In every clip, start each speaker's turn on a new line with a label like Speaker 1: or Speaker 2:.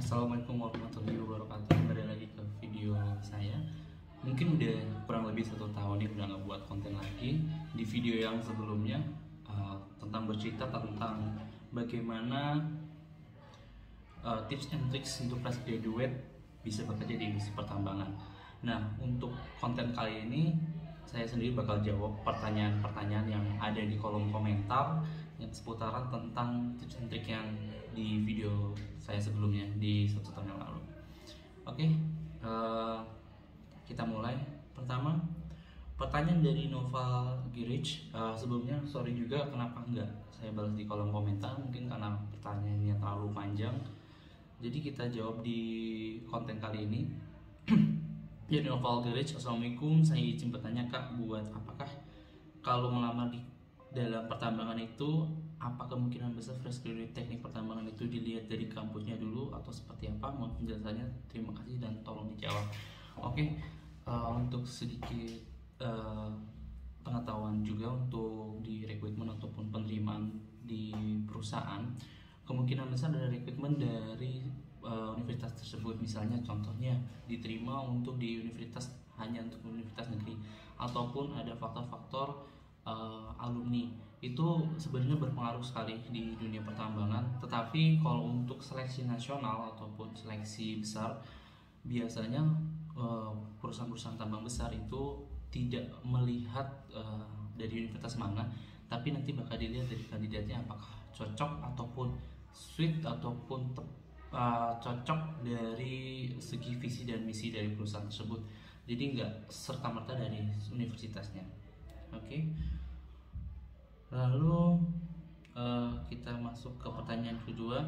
Speaker 1: Assalamualaikum warahmatullahi wabarakatuh. Kembali lagi ke video saya. Mungkin udah kurang lebih 1 tahun nih udah nggak buat konten lagi. Di video yang sebelumnya tentang bercerita tentang bagaimana tips and tricks untuk fresh graduate bisa bekerja di industri pertambangan. Nah, untuk konten kali ini saya sendiri bakal jawab pertanyaan-pertanyaan yang ada di kolom komentar yang seputaran tentang tips and trik yang di video saya sebelumnya di 1 tahun yang lalu. Oke, kita mulai. Pertama, pertanyaan dari Nova Girich. Sebelumnya sorry juga kenapa enggak saya balas di kolom komentar, mungkin karena pertanyaannya terlalu panjang. Jadi kita jawab di konten kali ini. Jadi Nova Girich, assalamualaikum. Saya izin bertanya Kak, buat apakah kalau melamar di dalam pertambangan itu, apa kemungkinan besar fresh graduate teknik pertambangan itu dilihat dari kampusnya dulu atau seperti apa? Mohon penjelasannya, terima kasih dan tolong dijawab. Oke, untuk sedikit pengetahuan juga untuk di rekrutmen ataupun penerimaan di perusahaan, kemungkinan besar dari rekrutmen dari universitas tersebut, misalnya contohnya diterima untuk di universitas hanya untuk universitas negeri, ataupun ada faktor-faktor alumni, itu sebenarnya berpengaruh sekali di dunia pertambangan. Tetapi kalau untuk seleksi nasional ataupun seleksi besar, biasanya perusahaan-perusahaan tambang besar itu tidak melihat dari universitas mana, tapi nanti bakal dilihat dari kandidatnya apakah cocok ataupun suit ataupun cocok dari segi visi dan misi dari perusahaan tersebut. Jadi nggak serta-merta dari universitasnya. Oke. Lalu kita masuk ke pertanyaan kedua.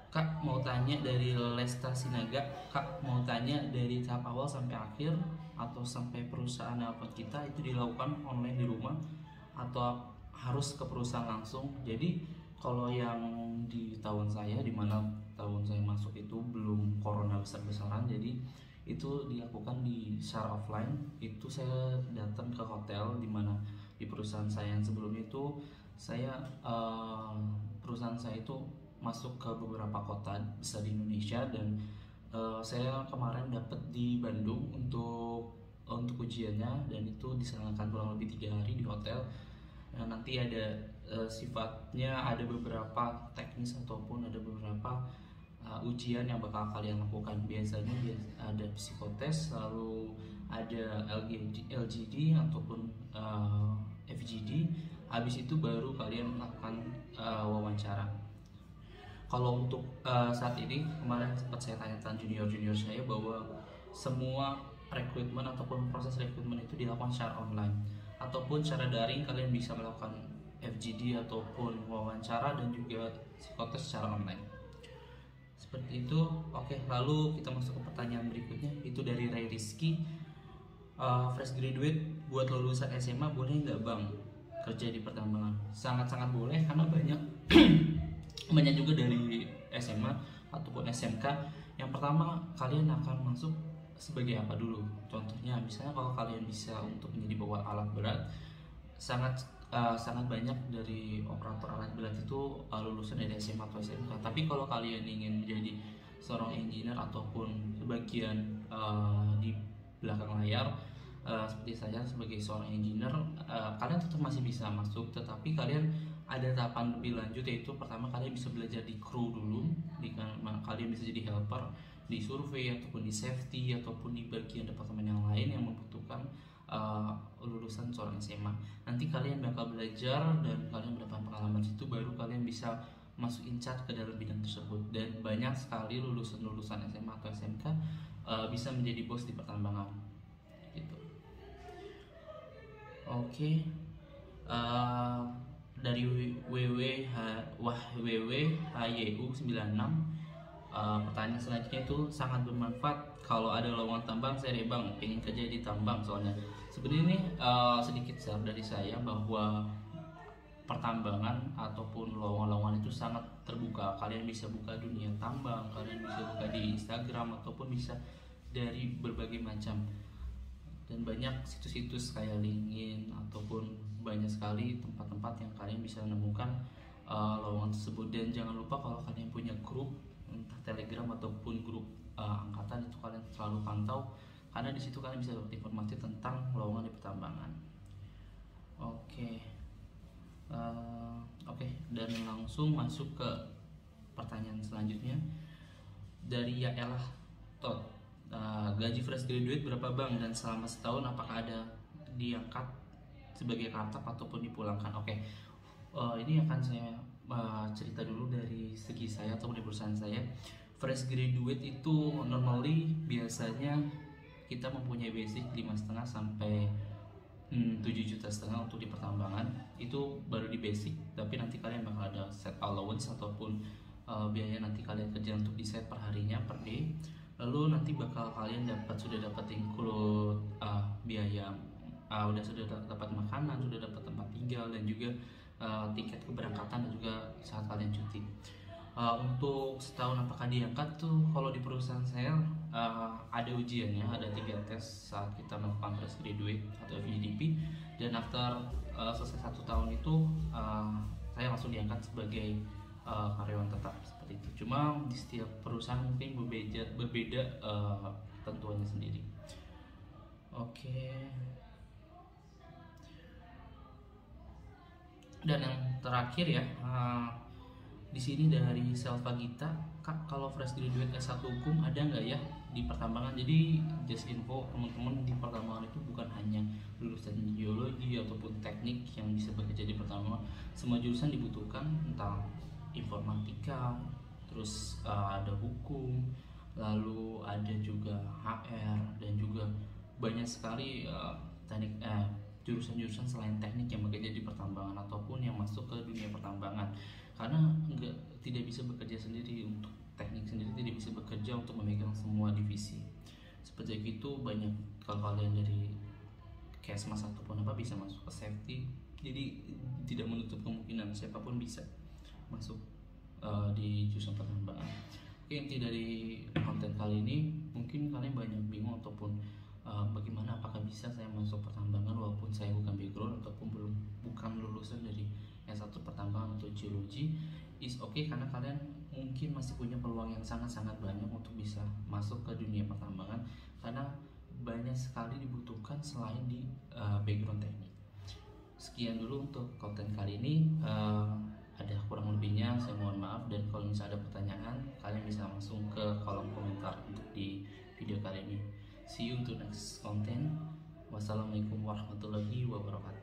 Speaker 1: Kak mau tanya dari Lesta Sinaga. Kak mau tanya dari tahap awal sampai akhir atau sampai perusahaan dapat kita itu dilakukan online di rumah atau harus ke perusahaan langsung? Jadi kalau yang di tahun saya, di mana tahun saya masuk itu belum corona besar-besaran, jadi itu dilakukan di secara offline. Itu saya datang ke hotel, di mana di perusahaan saya yang sebelumnya itu saya perusahaan saya itu masuk ke beberapa kota besar di Indonesia, dan saya kemarin dapat di Bandung untuk ujiannya, dan itu diselenggarakan kurang lebih 3 hari di hotel. Nah, nanti ada sifatnya ada beberapa teknis ataupun ada beberapa ujian yang bakal kalian lakukan. Biasanya ada psikotes, lalu ada LGD ataupun FGD. Habis itu baru kalian melakukan wawancara. Kalau untuk saat ini, kemarin sempat saya tanyakan junior saya bahwa semua rekrutmen ataupun proses rekrutmen itu dilakukan secara online ataupun secara daring. Kalian bisa melakukan FGD ataupun wawancara dan juga psikotes secara online. Seperti itu. Oke, lalu kita masuk ke pertanyaan berikutnya, itu dari Ray Rizky. Fresh graduate buat lulusan SMA boleh nggak bang kerja di pertambangan? Sangat-sangat boleh, karena banyak juga dari SMA ataupun SMK. Yang pertama, kalian akan masuk sebagai apa dulu? Contohnya misalnya kalau kalian bisa untuk menjadi bawa alat berat, sangat banyak dari operator alat berat itu lulusan dari SMA atau SMK. Tapi kalau kalian ingin menjadi seorang engineer ataupun bagian di belakang layar, seperti saya sebagai seorang engineer, kalian tetap masih bisa masuk, tetapi kalian ada tahapan lebih lanjut, yaitu pertama kalian bisa belajar di kru dulu, kalian bisa jadi helper di survei ataupun di safety ataupun di bagian departemen yang lain yang membutuhkan lulusan seorang SMA. Nanti kalian bakal belajar dan kalian mendapat pengalaman situ, baru kalian bisa masuk incat ke dalam bidang tersebut. Dan banyak sekali lulusan SMA atau SMK bisa menjadi bos di pertambangan gitu. Oke. Dari WWHYU96, pertanyaan selanjutnya itu sangat bermanfaat. Kalau ada lowongan tambang, saya deh bang pengen kerja di tambang. Soalnya sebenarnya ini sedikit share dari saya bahwa pertambangan ataupun lowongan-lowongan itu sangat terbuka. Kalian bisa buka dunia tambang, kalian bisa buka di Instagram ataupun bisa dari berbagai macam, dan banyak situs-situs kayak LinkedIn ataupun banyak sekali tempat-tempat yang kalian bisa menemukan lowongan tersebut. Dan jangan lupa kalau kalian punya grup ataupun grup angkatan itu kalian selalu pantau, karena di situ kalian bisa dapat informasi tentang lowongan di pertambangan. Oke. Oke, dan langsung masuk ke pertanyaan selanjutnya dari Yaelah Tot. Gaji fresh graduate berapa bang, dan selama setahun apakah ada diangkat sebagai kartap ataupun dipulangkan? Oke. Ini akan saya cerita dulu dari segi saya atau di perusahaan saya. Fresh graduate itu normally biasanya kita mempunyai basic 5,5 sampai 7,5 juta untuk di pertambangan. Itu baru di basic, tapi nanti kalian bakal ada set allowance ataupun biaya nanti kalian kerja untuk di set per harinya, per day. Lalu nanti bakal kalian sudah dapat include biaya, sudah dapat makanan, sudah dapat tempat tinggal, dan juga tiket keberangkatan, dan juga saat kalian cuti. Untuk setahun apakah diangkat tuh, kalau di perusahaan saya ada ujiannya, ada 3 tes saat kita melakukan fresh graduate atau FGDP, dan after selesai 1 tahun itu saya langsung diangkat sebagai karyawan tetap seperti itu. Cuma di setiap perusahaan mungkin berbeda tentuannya sendiri. Oke. Dan yang terakhir ya, di sini dari Selva Gita, Kak, kalau fresh graduate S1 hukum ada nggak ya di pertambangan? Jadi just info teman-teman, di pertambangan itu bukan hanya lulusan geologi ataupun teknik yang bisa bekerja di pertambangan. Semua jurusan dibutuhkan, entah informatika, terus ada hukum, lalu ada juga HR, dan juga banyak sekali jurusan-jurusan selain teknik yang bekerja di pertambangan ataupun yang masuk ke dunia pertambangan. Karena tidak bisa bekerja sendiri, untuk teknik sendiri tidak bisa bekerja untuk memegang semua divisi seperti itu. Banyak kalau kalian dari Kesmas ataupun apa bisa masuk ke safety, jadi tidak menutup kemungkinan siapapun bisa masuk di jurusan pertambangan. Oke, inti dari konten kali ini, mungkin kalian banyak bingung ataupun bagaimana, apakah bisa saya masuk pertambangan walaupun saya bukan background ataupun bukan lulusan dari S1 pertambangan atau geologi. Is okay, karena kalian mungkin masih punya peluang yang sangat-sangat banyak untuk bisa masuk ke dunia pertambangan, karena banyak sekali dibutuhkan selain di background teknik. Sekian dulu untuk konten kali ini. Ada kurang lebihnya saya mohon maaf, dan kalau misalnya ada pertanyaan kalian bisa langsung ke kolom komentar untuk di video kali ini. See you to next content. Wassalamualaikum warahmatullahi wabarakatuh.